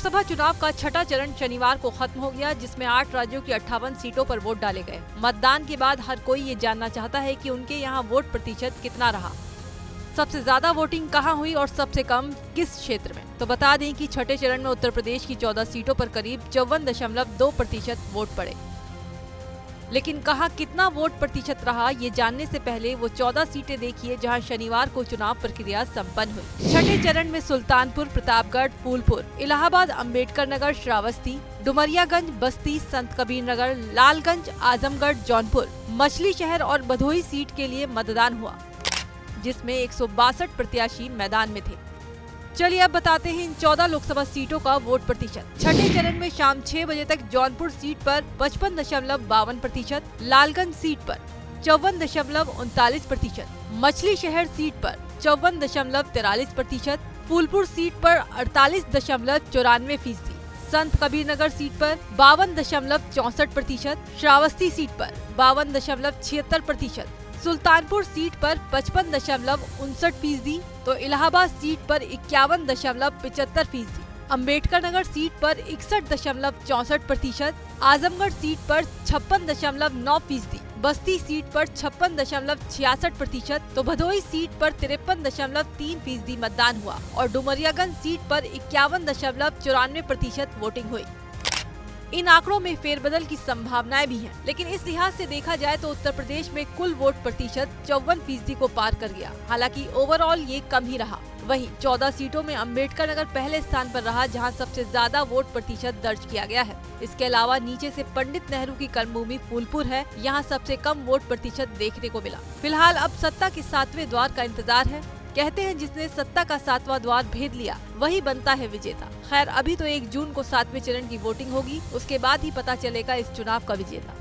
लोकसभा चुनाव का छठा चरण शनिवार को खत्म हो गया, जिसमें 8 राज्यों की 58 सीटों पर वोट डाले गए। मतदान के बाद हर कोई ये जानना चाहता है कि उनके यहाँ वोट प्रतिशत कितना रहा, सबसे ज्यादा वोटिंग कहाँ हुई और सबसे कम किस क्षेत्र में। तो बता दें कि छठे चरण में उत्तर प्रदेश की 14 सीटों पर करीब 54.2% वोट पड़े। लेकिन कहाँ कितना वोट प्रतिशत रहा, ये जानने से पहले वो 14 सीटें देखिए जहां शनिवार को चुनाव प्रक्रिया संपन्न हुई। छठे चरण में सुल्तानपुर, प्रतापगढ़, फूलपुर, इलाहाबाद, अंबेडकर नगर, श्रावस्ती, डुमरियागंज, बस्ती, संत कबीर नगर, लालगंज, आजमगढ़, जौनपुर, मछली शहर और भदोही सीट के लिए मतदान हुआ, जिसमें 162 प्रत्याशी मैदान में थे। चलिए अब बताते हैं इन 14 लोकसभा सीटों का वोट प्रतिशत। छठे चरण में शाम 6 बजे तक जौनपुर सीट पर 55.52%, लालगंज सीट पर 54.39%, मछली शहर सीट पर 54.43%, फूलपुर सीट पर 48.94%, संत कबीर नगर सीट पर 52.64%, श्रावस्ती सीट पर 52.76%, सुल्तानपुर सीट पर 55.59%, तो इलाहाबाद सीट पर 51.75%, अंबेडकर नगर सीट पर 61.64%, आजमगढ़ सीट पर 56.9%, बस्ती सीट पर 56.66%, तो भदोही सीट पर 53.3% मतदान हुआ और डुमरियागंज सीट पर 51.94% वोटिंग हुई। इन आंकड़ों में फेरबदल की संभावनाएं भी हैं, लेकिन इस लिहाज से देखा जाए तो उत्तर प्रदेश में कुल वोट प्रतिशत 54% को पार कर गया। हालांकि ओवरऑल ये कम ही रहा। वहीं 14 सीटों में अंबेडकर नगर पहले स्थान पर रहा, जहां सबसे ज्यादा वोट प्रतिशत दर्ज किया गया है। इसके अलावा नीचे से पंडित नेहरू की कर्मभूमि फूलपुर है, यहाँ सबसे कम वोट प्रतिशत देखने को मिला। फिलहाल अब सत्ता के 7वें द्वार का इंतजार है। कहते हैं जिसने सत्ता का 7वां द्वार भेद लिया वही बनता है विजेता। खैर अभी तो 1 जून को 7वें चरण की वोटिंग होगी, उसके बाद ही पता चलेगा इस चुनाव का विजेता।